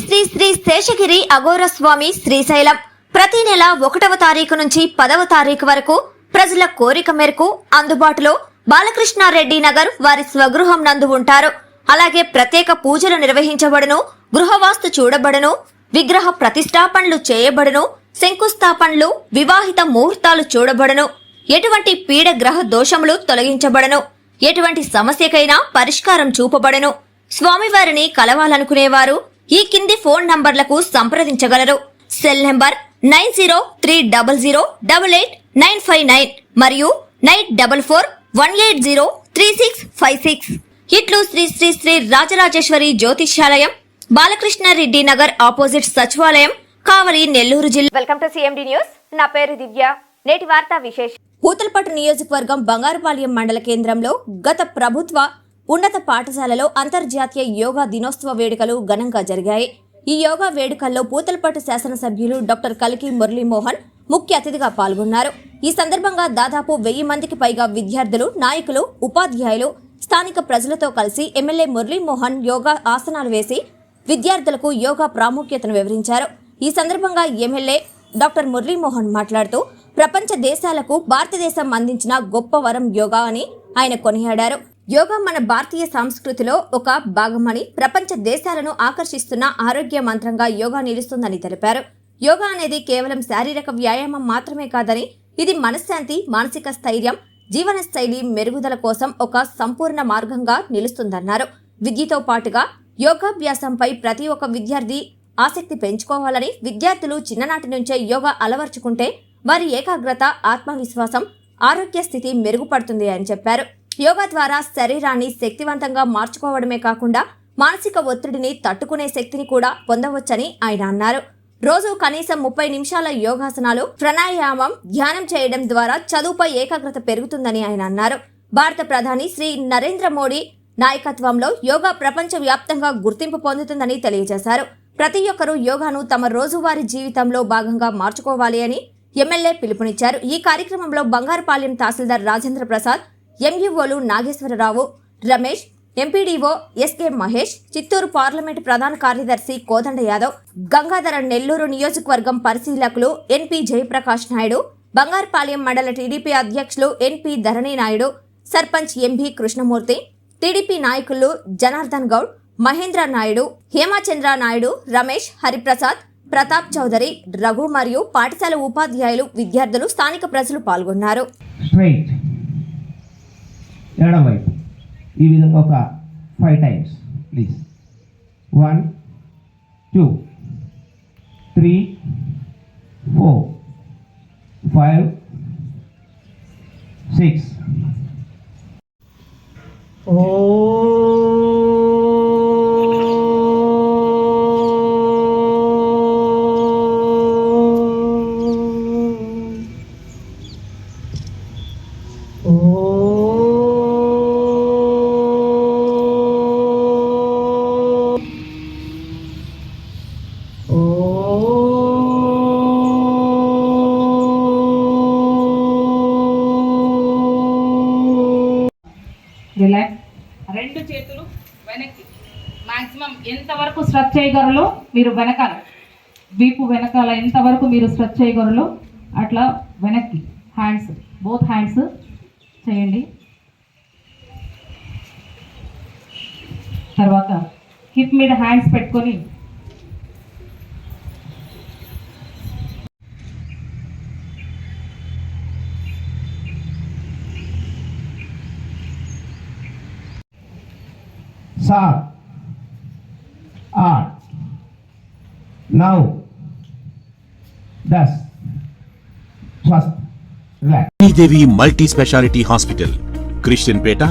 శ్రీ శ్రీ శేషగిరి అఘోర స్వామి శ్రీశైలం ప్రతి నెల 1వ తారీఖు నుంచి 10వ తారీఖు వరకు ప్రజల కోరిక మేరకు అందుబాటులో బాలకృష్ణారెడ్డి నగర్ వారి స్వగృహం నందు ఉంటారు. అలాగే ప్రత్యేక పూజలు నిర్వహించబడును, గృహవాస్తు చూడబడును, విగ్రహ ప్రతిష్టాపనలు చేయబడును, శంకుస్థాపనలు, వివాహిత ముహూర్తాలు చూడబడును, ఎటువంటి పీడ గ్రహ దోషములు తొలగించబడును, ఎటువంటి సమస్యకైనా పరిష్కారం చూపబడును. స్వామివారిని కలవాలనుకునేవారు ఈ కింది ఫోన్ నంబర్లకు సంప్రదించగలరు. సెల్ నంబర్ 9030088959 మరియు 9441803656. ఇట్లు శ్రీ శ్రీ శ్రీ రాజరాజేశ్వరి జ్యోతిష్యాలయం, బాలకృష్ణారెడ్డి నగర్ ఆపోజిట్ సచివాలయం, కావలి, నెల్లూరు జిల్లా. Welcome to CMD news. నా పేరు దివ్య. నేటి వార్తా విశేషం. పూతలపట్టు నియోజకవర్గం బంగారుపాలెం మండల కేంద్రంలో గత ప్రభుత్వ ఉన్నత పాఠశాలలో అంతర్జాతీయ యోగా దినోత్సవ వేడుకలు ఘనంగా జరిగాయి. ఈ యోగా వేడుకల్లో పూతలపట్టు శాసనసభ్యులు డాక్టర్ కలికి మురళీమోహన్ ముఖ్య అతిథిగా పాల్గొన్నారు. ఈ సందర్భంగా దాదాపు 1000 మందికి పైగా విద్యార్థులు, నాయకులు, ఉపాధ్యాయులు, స్థానిక ప్రజలతో కలిసి ఎమ్మెల్యే మురళీమోహన్ యోగా ఆసనాలు వేసి విద్యార్థులకు యోగా ప్రాముఖ్యతను వివరించారు. ఈ సందర్భంగా ఎమ్మెల్యే డాక్టర్ మురళీమోహన్ మాట్లాడుతూ ప్రపంచ దేశాలకు భారతదేశం అందించిన గొప్ప వరం యోగా అని ఆయన కొనియాడారు. యోగా మన భారతీయ సంస్కృతిలో ఒక భాగమని, ప్రపంచ దేశాలను ఆకర్షిస్తున్న ఆరోగ్య మంత్రంగా యోగా నిలుస్తుందని తెలిపారు. యోగా అనేది కేవలం శారీరక వ్యాయామం మాత్రమే కాదని, ఇది మనశ్శాంతి, మానసిక స్థైర్యం, జీవన శైలి మెరుగుదల కోసం ఒక సంపూర్ణ మార్గంగా నిలుస్తుందన్నారు. విద్యతో పాటుగా యోగాభ్యాసంపై ప్రతి ఒక్క విద్యార్థి ఆసక్తి పెంచుకోవాలని, విద్యార్థులు చిన్ననాటి నుంచే యోగా అలవర్చుకుంటే వారి ఏకాగ్రత, ఆత్మవిశ్వాసం, ఆరోగ్య స్థితి మెరుగుపడుతుంది అని చెప్పారు. యోగా ద్వారా శరీరాన్ని శక్తివంతంగా మార్చుకోవడమే కాకుండా మానసిక ఒత్తిడిని తట్టుకునే శక్తిని కూడా పొందవచ్చని ఆయన అన్నారు. రోజు కనీసం 30 నిమిషాల యోగాసనాలు, ప్రాణాయామం, ధ్యానం చేయడం ద్వారా చదువుపై ఏకాగ్రత పెరుగుతుందని ఆయన అన్నారు. భారత ప్రధాని శ్రీ నరేంద్ర మోడీ నాయకత్వంలో యోగా ప్రపంచ వ్యాప్తంగా గుర్తింపు పొందుతుందని తెలియజేశారు. ప్రతి ఒక్కరూ యోగాను తమ రోజువారీ జీవితంలో భాగంగా మార్చుకోవాలి అని ఎమ్మెల్యే పిలుపునిచ్చారు. ఈ కార్యక్రమంలో బంగారుపాలెం తహసీల్దార్ రాజేంద్ర ప్రసాద్, ఎంఈఓలు Nageswara Rao, Ramesh, MPDO SK Mahesh, Chittoor parliament ప్రధాన కార్యదర్శి కోదండ యాదవ్, గంగాధర నెల్లూరు నియోజకవర్గం పరిశీలకులు ఎన్పి జయప్రకాష్ నాయుడు, బంగారుపాలెం మండల టీడీపీ అధ్యక్షులు ఎన్పి ధరణి నాయుడు, సర్పంచ్ ఎంబి కృష్ణమూర్తి, టీడీపీ నాయకులు జనార్దన్ గౌడ్, మహేంద్ర నాయుడు, హేమచంద్ర నాయుడు, రమేష్, హరిప్రసాద్, ప్రతాప్ చౌదరి, రఘు మరియు పాఠశాల ఉపాధ్యాయులు, విద్యార్థులు, స్థానిక ప్రజలు పాల్గొన్నారు. ఎడమ వైపు ఈ విధంగా ఒక 5 టైమ్స్ ప్లీజ్. 1 2 3 4 5 6. రిలాక్స్. 2 చేతులు వెనక్కి, మాక్సిమం ఎంతవరకు స్ట్రెచ్ చేయగలరో మీరు వెనకాల, వీపు వెనకాల ఎంతవరకు మీరు స్ట్రెచ్ చేయగలరో అట్లా వెనక్కి హ్యాండ్స్, బోత్ హ్యాండ్స్ చేయండి. తర్వాత హిప్ మీద హ్యాండ్స్ పెట్టుకొని सात 8 9 10. స్వస్థ దేవి multi speciality hospital, Christian Peta,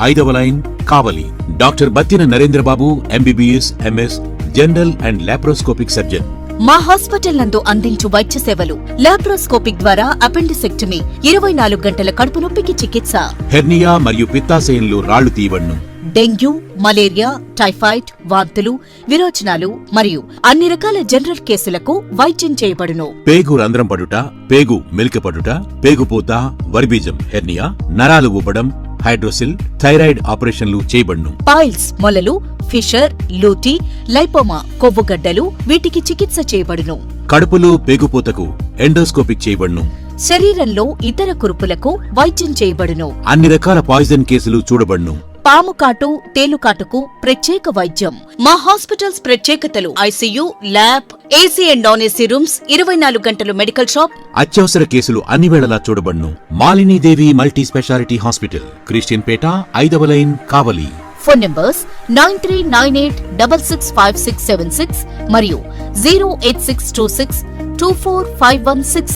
5వ line, Kavali. Doctor Battina Narendra Babu, MBBS, MS, general and laparoscopic surgeon. మా హాస్పిటల్ నందు అందించు వైద్య సేవలు: లాప్రోస్కోపిక్ ద్వారా అపెండిసెక్టమీ, 24 గంటల కడుపు నొప్పికి చికిత్స, హెర్నియా మరియు పిత్తాశయంలో రాళ్లు తీయబడును, డెంగ్యూ, మలేరియా, టైఫాయిడ్, వాంతులు, విరోచనాలు మరియు అన్ని రకాల జనరల్ కేసులకు వైద్యం చేయబడును. పేగు రంధ్రం పడుట, పేగు మెలికపడుట, పేగుపూత, వర్బీజం, హెర్నియా, నరాలు ఊపడం, హైడ్రోసిల్, థైరాయిడ్ ఆపరేషన్లు చేయబడును. పైల్స్ మొలలు, ఫిషర్, లూటీ, లైపోమా కొవ్వుగడ్డలు వీటికి చికిత్స చేయబడును. కడుపులో పేగుపోతకు ఎండోస్కోపిక్ చేయబడును. శరీరంలో ఇతర కురుపులకు వైద్యం చేయబడును. అన్ని రకాల పాయిజన్ కేసులు చూడబడును. పాము కాటు, తేలుకాటుకు ప్రత్యేక వైద్యం. మా హాస్పిటల్స్ ప్రత్యేకతలు: ICU, lab, AC and non AC rooms, 24 గంటలు మెడికల్ షాప్. అత్యవసర కేసులు అన్ని వేళలా చూడబడును. Malinidevi multi speciality hospital, Christian Peta, 5వ లైన్, కావలి. ఫోన్ నంబర్స్ 9398665676 మరియు 08626245166.